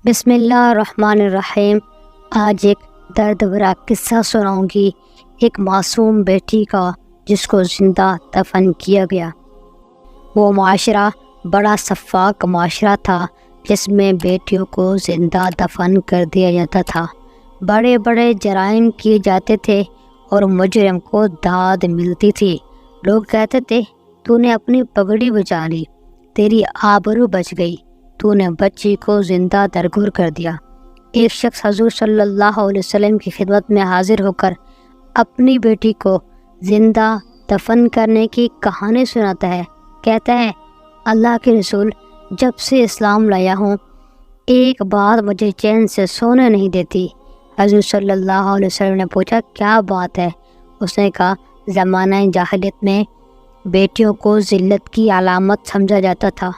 بسم اللہ الرحمن الرحیم۔ آج ایک درد بھرا قصہ سناؤں گی، ایک معصوم بیٹی کا جس کو زندہ دفن کیا گیا۔ وہ معاشرہ بڑا شفاق معاشرہ تھا جس میں بیٹیوں کو زندہ دفن کر دیا جاتا تھا۔ بڑے بڑے جرائم کیے جاتے تھے اور مجرم کو داد ملتی تھی۔ لوگ کہتے تھے تو نے اپنی پگڑی بچا لی، تیری آبرو بچ گئی، تو نے بچی کو زندہ درگور کر دیا۔ ایک شخص حضور صلی اللہ علیہ وسلم کی خدمت میں حاضر ہو کر اپنی بیٹی کو زندہ دفن کرنے کی کہانی سناتا ہے۔ کہتا ہے، اللہ کے رسول، جب سے اسلام لایا ہوں ایک بات مجھے چین سے سونے نہیں دیتی۔ حضور صلی اللہ علیہ وسلم نے پوچھا، کیا بات ہے؟ اس نے کہا، زمانہ جاہلیت میں بیٹیوں کو ذلت کی علامت سمجھا جاتا تھا۔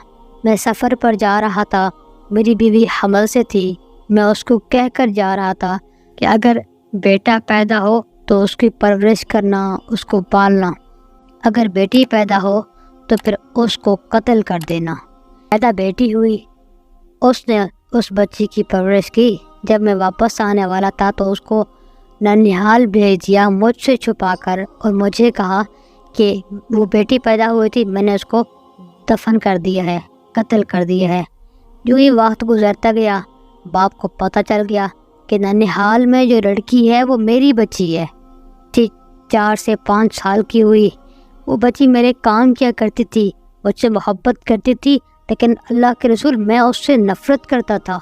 میں سفر پر جا رہا تھا، میری بیوی حمل سے تھی، میں اس کو کہہ کر جا رہا تھا کہ اگر بیٹا پیدا ہو تو اس کی پرورش کرنا، اس کو پالنا، اگر بیٹی پیدا ہو تو پھر اس کو قتل کر دینا۔ پیدا بیٹی ہوئی، اس نے اس بچی کی پرورش کی۔ جب میں واپس آنے والا تھا تو اس کو ننیہال بھیج دیا مجھ سے چھپا کر، اور مجھے کہا کہ وہ بیٹی پیدا ہوئی تھی، میں نے اس کو دفن کر دیا ہے، قتل کر دیا ہے۔ جو ہی وقت گزرتا گیا، باپ کو پتہ چل گیا کہ ننیہال میں جو لڑکی ہے وہ میری بچی ہے۔ 4 سے 5 سال کی ہوئی، وہ بچی میرے کام کیا کرتی تھی، مجھ سے محبت کرتی تھی، لیکن اللہ کے رسول میں اس سے نفرت کرتا تھا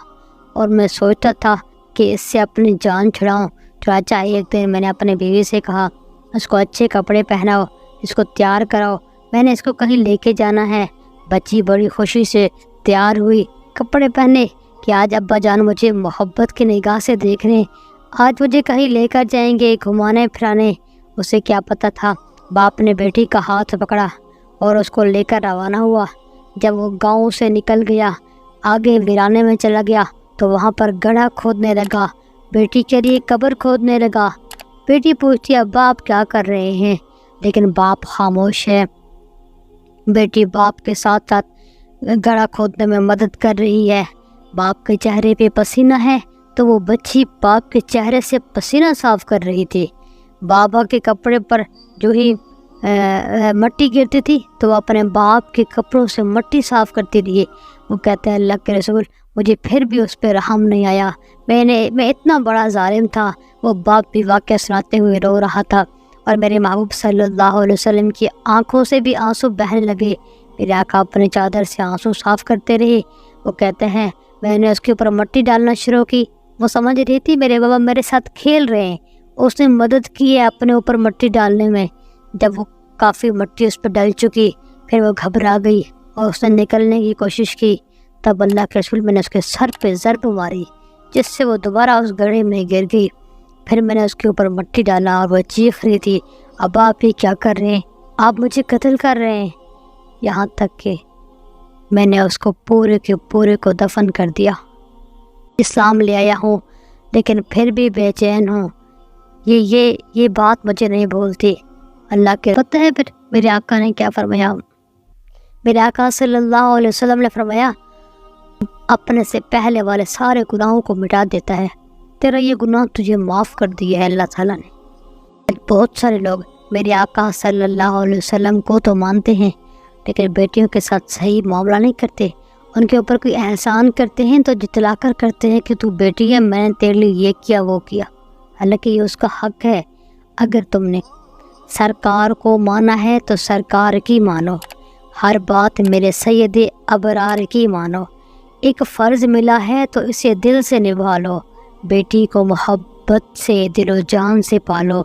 اور میں سوچتا تھا کہ اس سے اپنی جان چھڑاؤں۔ چنانچہ ایک دن میں نے اپنے بیوی سے کہا، اس کو اچھے کپڑے پہناؤ، اس کو تیار کراؤ، میں نے اس کو کہیں لے کے جانا ہے۔ بچی بڑی خوشی سے تیار ہوئی، کپڑے پہنے کہ آج ابا جان مجھے محبت کی نگاہ سے دیکھ رہے ہیں، آج مجھے کہیں لے کر جائیں گے گھمانے پھرانے۔ اسے کیا پتہ تھا، باپ نے بیٹی کا ہاتھ پکڑا اور اس کو لے کر روانہ ہوا۔ جب وہ گاؤں سے نکل گیا، آگے ویرانے میں چلا گیا تو وہاں پر گڑھا کھودنے لگا، بیٹی کے لیے قبر کھودنے لگا۔ بیٹی پوچھتی، ابا آپ کیا کر رہے ہیں؟ لیکن باپ خاموش ہے۔ بیٹی باپ کے ساتھ ساتھ گڑھا کھودنے میں مدد کر رہی ہے۔ باپ کے چہرے پہ پسینہ ہے تو وہ بچی باپ کے چہرے سے پسینہ صاف کر رہی تھی۔ بابا کے کپڑے پر جو ہی مٹی گرتی تھی تو وہ اپنے باپ کے کپڑوں سے مٹی صاف کرتی رہی۔ وہ کہتے ہیں، اللہ کے رسول، مجھے پھر بھی اس پہ رحم نہیں آیا، میں اتنا بڑا ظالم تھا۔ وہ باپ بھی واقعہ سناتے ہوئے رو رہا تھا اور میرے محبوب صلی اللہ علیہ وسلم کی آنکھوں سے بھی آنسو بہنے لگے۔ میرے آقا اپنے چادر سے آنسو صاف کرتے رہے۔ وہ کہتے ہیں، میں نے اس کے اوپر مٹی ڈالنا شروع کی، وہ سمجھ رہی تھی میرے بابا میرے ساتھ کھیل رہے ہیں، اس نے مدد کی ہے اپنے اوپر مٹی ڈالنے میں۔ جب وہ کافی مٹی اس پہ ڈل چکی، پھر وہ گھبرا گئی اور اس نے نکلنے کی کوشش کی۔ تب اللہ کے رسول، میں نے اس کے سر پہ ضرب ماری جس سے وہ دوبارہ اس گڑھے میں گر گئی۔ پھر میں نے اس کے اوپر مٹی ڈالا اور وہ چیخ رہی تھی، ابا آپ یہ کیا کر رہے ہیں؟ آپ مجھے قتل کر رہے ہیں۔ یہاں تک کہ میں نے اس کو پورے کے پورے کو دفن کر دیا۔ اسلام لے آیا ہوں لیکن پھر بھی بے چین ہوں، یہ بات مجھے نہیں بھولتی۔ اللہ کے پتہ ہے پھر میرے آقا نے کیا فرمایا؟ میرے آقا صلی اللہ علیہ وسلم نے فرمایا، اپنے سے پہلے والے سارے گناہوں کو مٹا دیتا ہے، تیرا یہ گناہ تجھے معاف کر دیا ہے اللہ تعالیٰ نے۔ بہت سارے لوگ میرے آقا صلی اللہ علیہ وسلم کو تو مانتے ہیں لیکن بیٹیوں کے ساتھ صحیح معاملہ نہیں کرتے، ان کے اوپر کوئی احسان کرتے ہیں تو جتلا کر کرتے ہیں کہ تو بیٹی ہے، میں نے تیرے لیے یہ کیا وہ کیا، حالانکہ یہ اس کا حق ہے۔ اگر تم نے سرکار کو مانا ہے تو سرکار کی مانو، ہر بات میرے سید ابرار کی مانو، ایک فرض ملا ہے تو اسے دل سے نبھا لو، بیٹی کو محبت سے دل و جان سے پالو،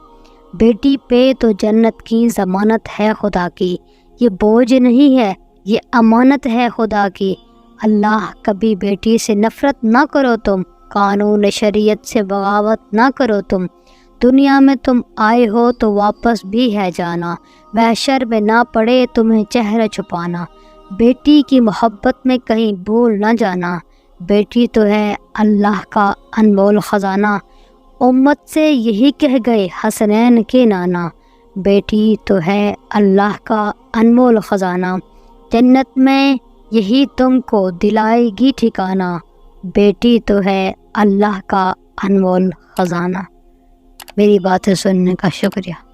بیٹی پہ تو جنت کی ضمانت ہے خدا کی، یہ بوجھ نہیں ہے، یہ امانت ہے خدا کی۔ اللہ کبھی بیٹی سے نفرت نہ کرو، تم قانون شریعت سے بغاوت نہ کرو، تم دنیا میں تم آئے ہو تو واپس بھی ہے جانا، محشر میں نہ پڑے تمہیں چہرہ چھپانا، بیٹی کی محبت میں کہیں بھول نہ جانا، بیٹی تو ہے اللہ کا انمول خزانہ، امت سے یہی کہہ گئے حسنین کے نانا، بیٹی تو ہے اللہ کا انمول خزانہ، جنت میں یہی تم کو دلائے گی ٹھکانہ، بیٹی تو ہے اللہ کا انمول خزانہ۔ میری باتیں سننے کا شکریہ۔